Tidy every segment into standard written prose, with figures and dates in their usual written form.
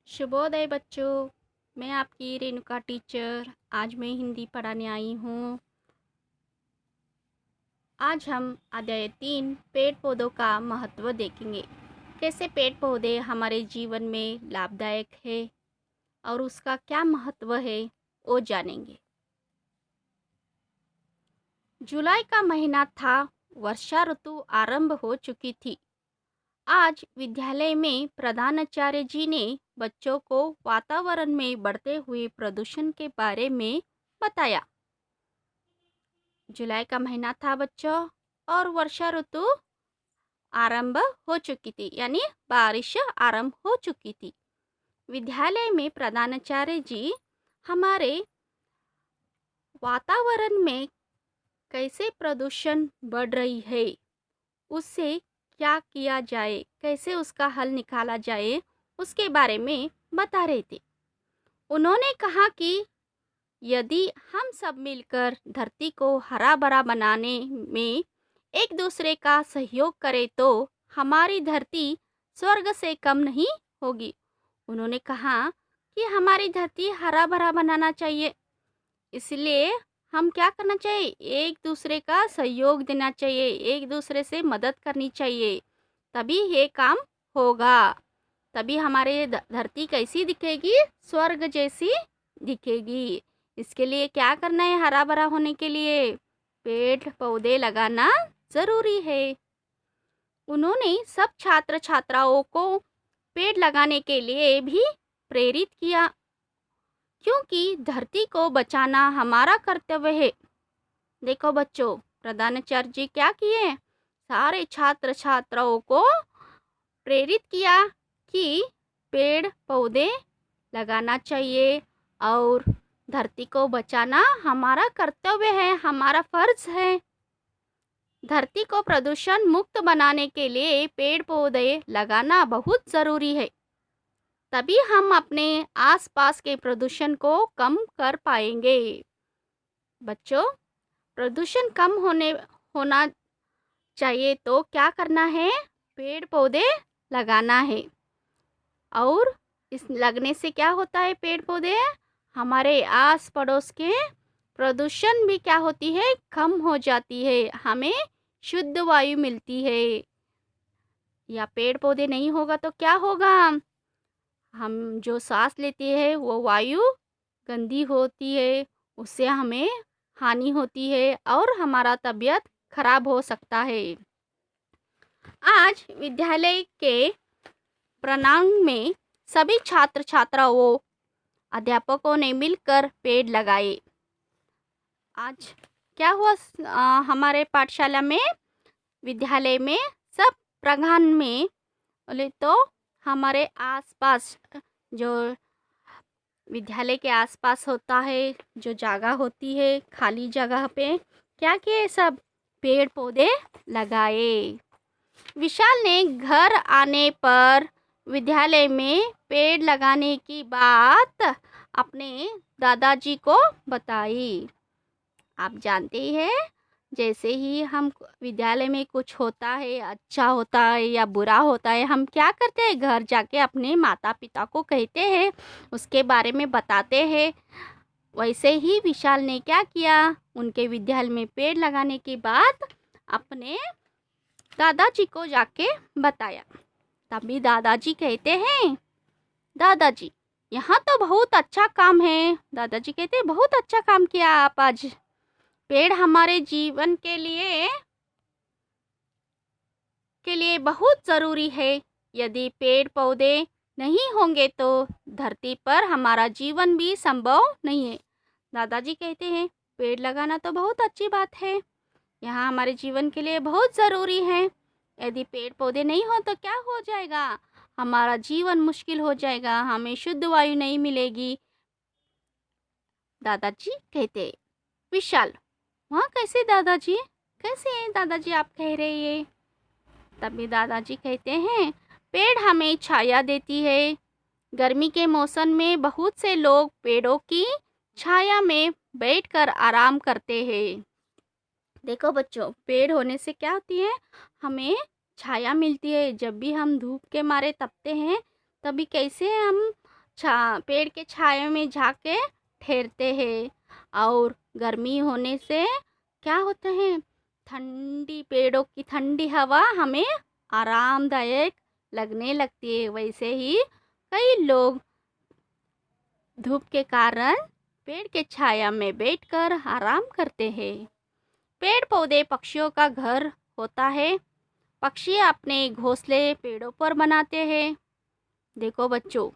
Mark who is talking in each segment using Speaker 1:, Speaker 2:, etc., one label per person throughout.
Speaker 1: शुभोदय बच्चों। मैं आपकी रेणुका टीचर आज मैं हिंदी पढ़ाने आई हूँ। आज हम अध्याय 3 पेड़ पौधों का महत्व देखेंगे। कैसे पेड़ पौधे हमारे जीवन में लाभदायक है और उसका क्या महत्व है वो जानेंगे। जुलाई का महीना था। वर्षा ऋतु आरंभ हो चुकी थी। आज विद्यालय में प्रधानाचार्य जी ने बच्चों को वातावरण में बढ़ते हुए प्रदूषण के बारे में बताया। जुलाई का महीना था बच्चों और वर्षा ऋतु आरंभ हो चुकी थी, यानी बारिश आरंभ हो चुकी थी। विद्यालय में प्रधानाचार्य जी हमारे वातावरण में कैसे प्रदूषण बढ़ रही है, उससे क्या किया जाए, कैसे उसका हल निकाला जाए, उसके बारे में बता रहे थे। उन्होंने कहा कि यदि हम सब मिलकर धरती को हरा भरा बनाने में एक दूसरे का सहयोग करें तो हमारी धरती स्वर्ग से कम नहीं होगी। उन्होंने कहा कि हमारी धरती हरा भरा बनाना चाहिए, इसलिए हम क्या करना चाहिए, एक दूसरे का सहयोग देना चाहिए, एक दूसरे से मदद करनी चाहिए, तभी ये काम होगा। तभी हमारे धरती कैसी दिखेगी, स्वर्ग जैसी दिखेगी। इसके लिए क्या करना है, हरा भरा होने के लिए पेड़ पौधे लगाना जरूरी है। उन्होंने सब छात्र छात्राओं को पेड़ लगाने के लिए भी प्रेरित किया, क्योंकि धरती को बचाना हमारा कर्तव्य है। देखो बच्चों, प्रधानाचार्य जी क्या किए, सारे छात्र छात्राओं को प्रेरित किया कि पेड़ पौधे लगाना चाहिए और धरती को बचाना हमारा कर्तव्य है, हमारा फर्ज है। धरती को प्रदूषण मुक्त बनाने के लिए पेड़ पौधे लगाना बहुत ज़रूरी है, तभी हम अपने आसपास के प्रदूषण को कम कर पाएंगे। बच्चों, प्रदूषण कम होना चाहिए तो क्या करना है, पेड़ पौधे लगाना है। और इस लगने से क्या होता है, पेड़ पौधे हमारे आस पड़ोस के प्रदूषण भी क्या होती है, कम हो जाती है, हमें शुद्ध वायु मिलती है। या पेड़ पौधे नहीं होगा तो क्या होगा, हम जो सांस लेते हैं वो वायु गंदी होती है, उससे हमें हानि होती है और हमारा तबीयत खराब हो सकता है। आज विद्यालय के प्रांगण में सभी छात्र छात्राओं अध्यापकों ने मिलकर पेड़ लगाए। आज क्या हुआ, हमारे पाठशाला में, विद्यालय में सब प्रांगण में बोले तो हमारे आसपास जो विद्यालय के आसपास होता है, जो जगह होती है खाली जगह पे क्या किए, सब पेड़ पौधे लगाए। विशाल ने घर आने पर विद्यालय में पेड़ लगाने की बात अपने दादाजी को बताई। आप जानते ही हैं, जैसे ही हम विद्यालय में कुछ होता है, अच्छा होता है या बुरा होता है, हम क्या करते हैं, घर जाके अपने माता पिता को कहते हैं, उसके बारे में बताते हैं। वैसे ही विशाल ने क्या किया, उनके विद्यालय में पेड़ लगाने की बात अपने दादाजी को जाके बताया। तभी दादाजी कहते हैं, दादाजी यहाँ तो बहुत अच्छा काम है। दादाजी कहते हैं, बहुत अच्छा काम किया आप आज। पेड़ हमारे जीवन के लिए बहुत ज़रूरी है। यदि पेड़ पौधे नहीं होंगे तो धरती पर हमारा जीवन भी संभव नहीं है। दादाजी कहते हैं, पेड़ लगाना तो बहुत अच्छी बात है, यहाँ हमारे जीवन के लिए बहुत ज़रूरी है। यदि पेड़ पौधे नहीं हो तो क्या हो जाएगा, हमारा जीवन मुश्किल हो जाएगा, हमें शुद्ध वायु नहीं मिलेगी। दादाजी कहते, विशाल वहाँ कैसे दादाजी, कैसे हैं दादाजी आप कह रहे हैं। तभी दादाजी कहते हैं, पेड़ हमें छाया देती है। गर्मी के मौसम में बहुत से लोग पेड़ों की छाया में बैठकर आराम करते हैं। देखो बच्चों, पेड़ होने से क्या होती है, हमें छाया मिलती है। जब भी हम धूप के मारे तपते हैं, तभी कैसे हम पेड़ के छाया में जाके ठहरते हैं। और गर्मी होने से क्या होता है, ठंडी पेड़ों की ठंडी हवा हमें आरामदायक लगने लगती है। वैसे ही कई लोग धूप के कारण पेड़ के छाया में बैठकर आराम करते हैं। पेड़ पौधे पक्षियों का घर होता है। पक्षी अपने घोंसले पेड़ों पर बनाते हैं। देखो बच्चों,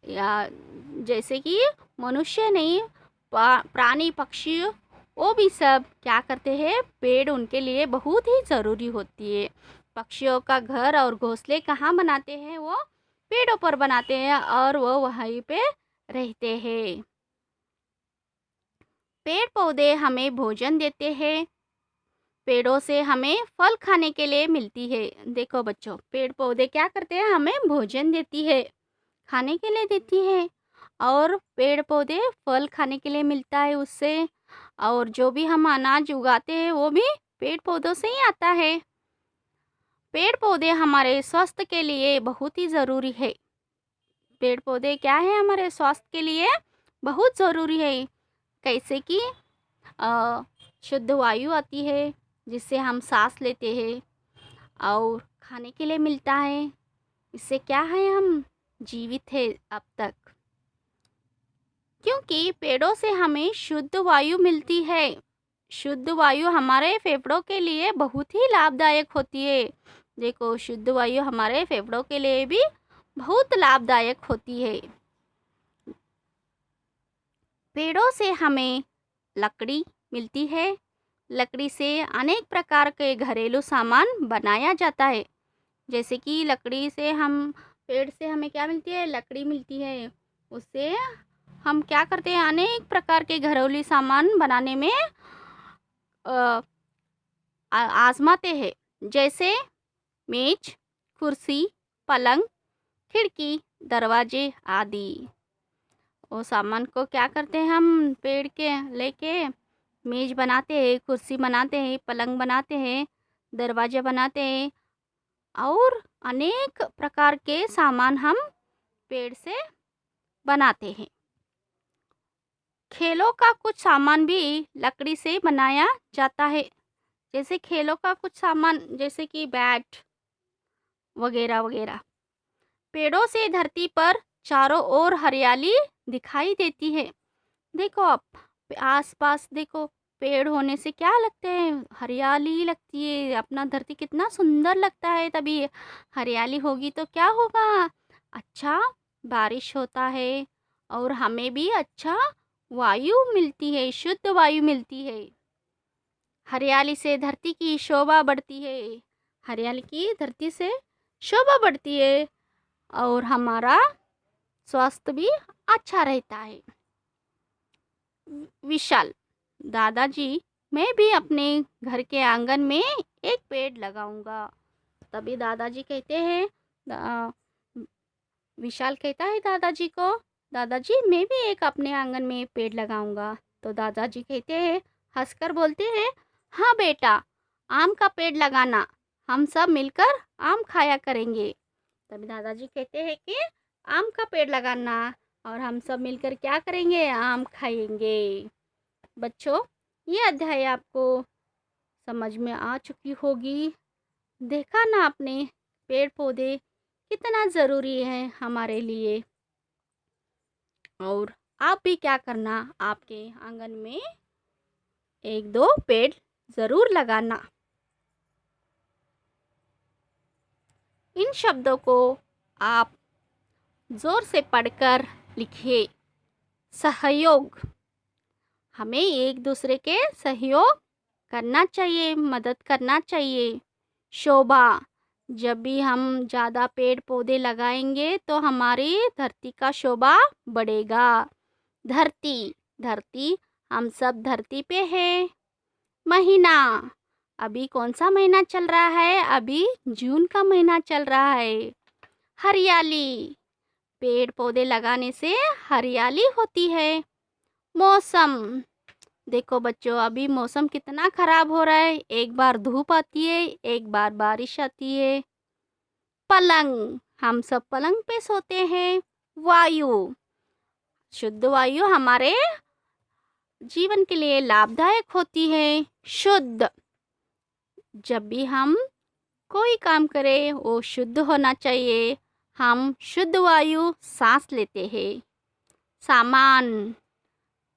Speaker 1: या जैसे कि मनुष्य नहीं, प्राणी पक्षी वो भी सब क्या करते हैं, पेड़ उनके लिए बहुत ही ज़रूरी होती है। पक्षियों का घर और घोंसले कहाँ बनाते हैं, वो पेड़ों पर बनाते हैं और वो वहीं पे रहते हैं। पेड़ पौधे हमें भोजन देते हैं। पेड़ों से हमें फल खाने के लिए मिलती है। देखो बच्चों, पेड़ पौधे क्या करते हैं, हमें भोजन देती है, खाने के लिए देती है। और पेड़ पौधे फल खाने के लिए मिलता है उससे। और जो भी हम अनाज उगाते हैं वो भी पेड़ पौधों से ही आता है। पेड़ पौधे हमारे स्वास्थ्य के लिए बहुत ही ज़रूरी है। पेड़ पौधे क्या है, हमारे स्वास्थ्य के लिए बहुत ज़रूरी है। कैसे कि अ, शुद्ध वायु आती है जिससे हम सांस लेते हैं, और खाने के लिए मिलता है। इससे क्या है, हम जीवित है अब तक, क्योंकि पेड़ों से हमें शुद्ध वायु मिलती है। शुद्ध वायु हमारे फेफड़ों के लिए बहुत ही लाभदायक होती है। देखो, शुद्ध वायु हमारे फेफड़ों के लिए भी बहुत लाभदायक होती है। पेड़ों से हमें लकड़ी मिलती है। लकड़ी से अनेक प्रकार के घरेलू सामान बनाया जाता है। जैसे कि लकड़ी से हम, पेड़ से हमें क्या मिलती है, लकड़ी मिलती है। उससे हम क्या करते हैं, अनेक प्रकार के घरेलू सामान बनाने में अ, आजमाते हैं। जैसे मेज, कुर्सी, पलंग, खिड़की, दरवाजे आदि। वो सामान को क्या करते हैं, हम पेड़ के लेके मेज बनाते हैं, कुर्सी बनाते हैं, पलंग बनाते हैं, दरवाजे बनाते हैं, और अनेक प्रकार के सामान हम पेड़ से बनाते हैं। खेलों का कुछ सामान भी लकड़ी से बनाया जाता है। जैसे खेलों का कुछ सामान, जैसे कि बैट वगैरह वगैरह। पेड़ों से धरती पर चारों ओर हरियाली दिखाई देती है। देखो आप, आसपास देखो, पेड़ होने से क्या लगते हैं, हरियाली लगती है। अपना धरती कितना सुंदर लगता है। तभी हरियाली होगी तो क्या होगा, अच्छा बारिश होता है, और हमें भी अच्छा वायु मिलती है, शुद्ध वायु मिलती है। हरियाली से धरती की शोभा बढ़ती है। हरियाली की धरती से शोभा बढ़ती है, और हमारा स्वास्थ्य भी अच्छा रहता है। विशाल, दादाजी, मैं भी अपने घर के आंगन में एक पेड़ लगाऊंगा। तभी दादाजी कहते हैं, विशाल कहता है दादाजी को, दादाजी मैं भी एक अपने आंगन में पेड़ लगाऊंगा। तो दादाजी कहते हैं, हंसकर बोलते हैं, हाँ बेटा, आम का पेड़ लगाना, हम सब मिलकर आम खाया करेंगे। तभी दादाजी कहते हैं कि आम का पेड़ लगाना, और हम सब मिलकर क्या करेंगे, आम खाएंगे। बच्चों, ये अध्याय आपको समझ में आ चुकी होगी। देखा ना आपने, पेड़ पौधे कितना ज़रूरी है हमारे लिए। और आप भी क्या करना, आपके आंगन में एक दो पेड़ ज़रूर लगाना। इन शब्दों को आप ज़ोर से पढ़कर लिखिए। सहयोग, हमें एक दूसरे के सहयोग करना चाहिए, मदद करना चाहिए। शोभा, जब भी हम ज़्यादा पेड़ पौधे लगाएंगे तो हमारी धरती का शोभा बढ़ेगा। धरती, धरती, हम सब धरती पे हैं। महीना, अभी कौन सा महीना चल रहा है, अभी जून का महीना चल रहा है। हरियाली, पेड़ पौधे लगाने से हरियाली होती है। मौसम, देखो बच्चों, अभी मौसम कितना खराब हो रहा है, एक बार धूप आती है, एक बार बारिश आती है। पलंग, हम सब पलंग पे सोते हैं। वायु, शुद्ध वायु हमारे जीवन के लिए लाभदायक होती है। शुद्ध, जब भी हम कोई काम करें वो शुद्ध होना चाहिए। हम शुद्ध वायु सांस लेते हैं। सामान,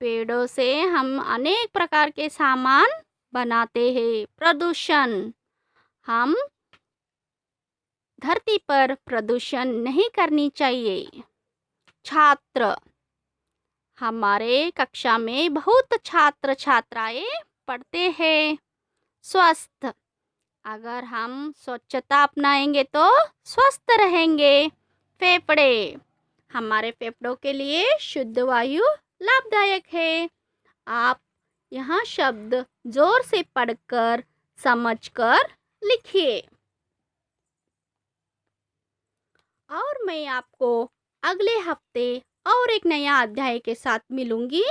Speaker 1: पेड़ों से हम अनेक प्रकार के सामान बनाते हैं। प्रदूषण, हम धरती पर प्रदूषण नहीं करनी चाहिए। छात्र, हमारे कक्षा में बहुत छात्र छात्राएं पढ़ते हैं। स्वस्थ, अगर हम स्वच्छता अपनाएंगे तो स्वस्थ रहेंगे। फेफड़े, हमारे फेफड़ों के लिए शुद्ध वायु लाभदायक है। आप यहाँ शब्द जोर से पढ़कर समझकर लिखिए। और मैं आपको अगले हफ्ते और एक नया अध्याय के साथ मिलूंगी।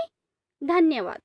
Speaker 1: धन्यवाद।